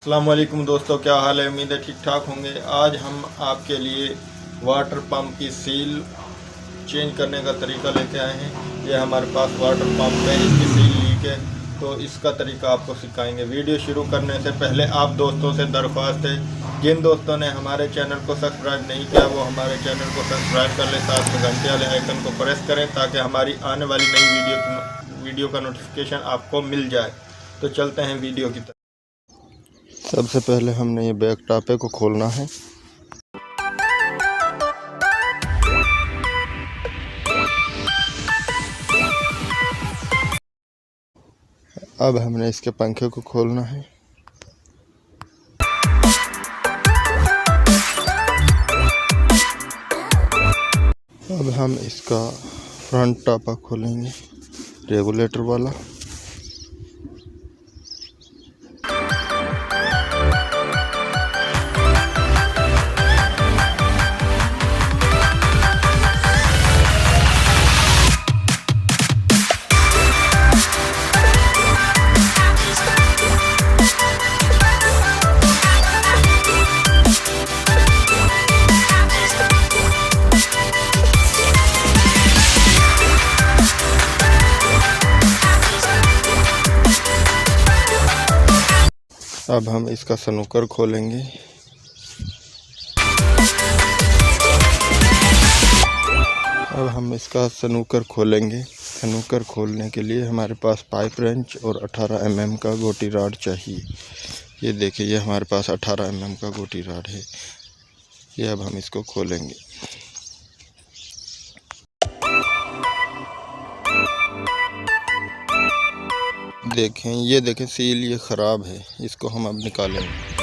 अस्सलामुअलैकुम दोस्तों, क्या हाल है। उम्मीद है ठीक ठाक होंगे। आज हम आपके लिए वाटर पंप की सील चेंज करने का तरीका लेके आए हैं। ये हमारे पास वाटर पंप है, इसकी सील लीक है, तो इसका तरीका आपको सिखाएंगे। वीडियो शुरू करने से पहले आप दोस्तों से दरख्वास्त है, जिन दोस्तों ने हमारे चैनल को सब्सक्राइब नहीं किया वो हमारे चैनल को सब्सक्राइब कर ले, साथ में घंटे वाले आइकन को प्रेस करें ताकि हमारी आने वाली नई वीडियो का नोटिफिकेशन आपको मिल जाए। तो चलते हैं वीडियो की तरफ। सबसे पहले हमने ये बैक टापे को खोलना है। अब हमने इसके पंखे को खोलना है। अब हम इसका फ्रंट टापा खोलेंगे, रेगुलेटर वाला। अब हम इसका स्नूकर खोलेंगे। अब हम इसका स्नूकर खोलेंगे। स्नूकर खोलने के लिए हमारे पास पाइप रेंच और 18 mm का गोटी राड चाहिए। ये देखिए, ये हमारे पास 18 mm का गोटी राड है। ये अब हम इसको खोलेंगे। देखें, ये देखें सील ये ख़राब है, इसको हम अब निकालेंगे।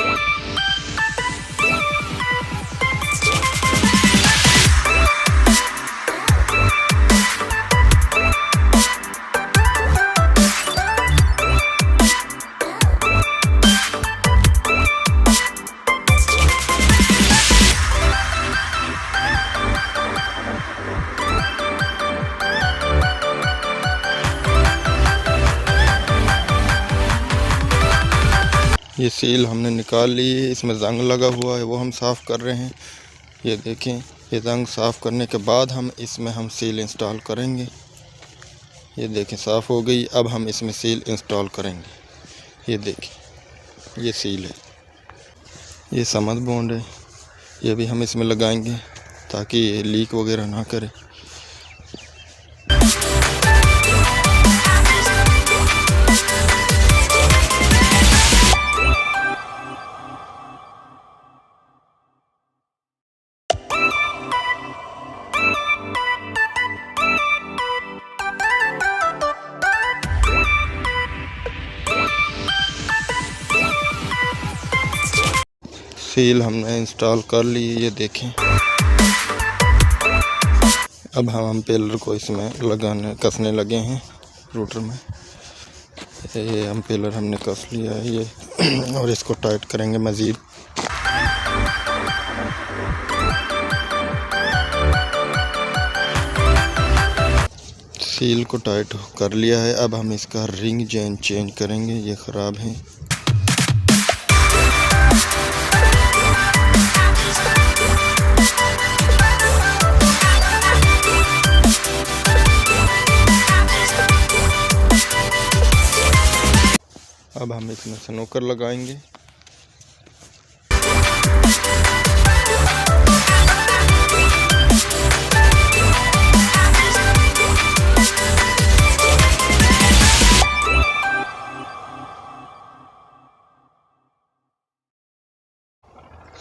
ये सील हमने निकाल ली है, इसमें जंग लगा हुआ है, वो हम साफ़ कर रहे हैं। ये देखें, ये जंग साफ़ करने के बाद हम इसमें सील इंस्टॉल करेंगे। ये देखें, साफ़ हो गई। अब हम इसमें सील इंस्टॉल करेंगे। ये देखें, ये सील है, ये समझ बॉन्ड है, ये भी हम इसमें लगाएंगे ताकि ये लीक वगैरह ना करे। सील हमने इंस्टॉल कर ली, ये देखें। अब हम पेलर को इसमें कसने लगे हैं रूटर में। ये हम पेलर हमने कस लिया है ये, और इसको टाइट करेंगे मज़ीद। सील को टाइट कर लिया है। अब हम इसका रिंग चेंज करेंगे, ये ख़राब है। अब हम इसमें स्नूकर लगाएंगे।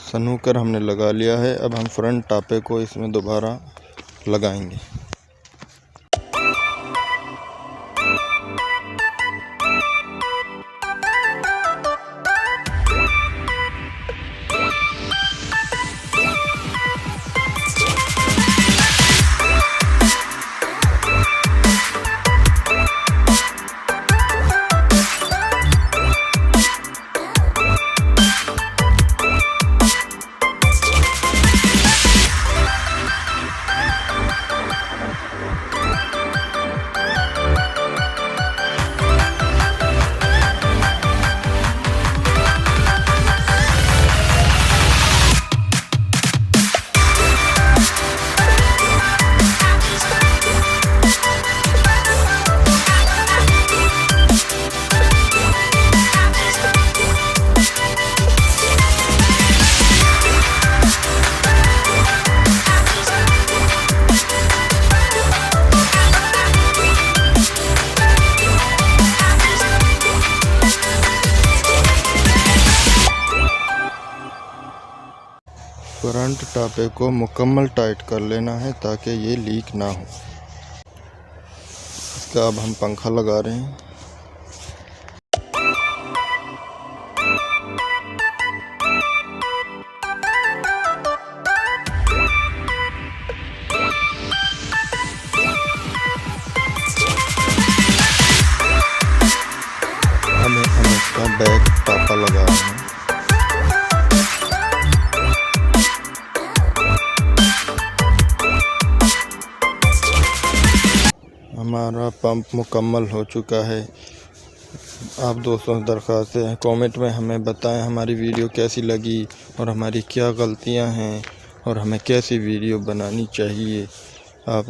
स्नूकर हमने लगा लिया है। अब हम फ्रंट टापे को इसमें दोबारा लगाएंगे। फ्रंट टापे को मुकम्मल टाइट कर लेना है ताकि ये लीक ना हो। इसका अब हम पंखा लगा रहे हैं। हम इसका बैक टापा लगा रहे हैं। हमारा पंप मुकम्मल हो चुका है। आप दोस्तों से दरख्वास्त है, कमेंट में हमें बताएं हमारी वीडियो कैसी लगी और हमारी क्या गलतियां हैं और हमें कैसी वीडियो बनानी चाहिए। आप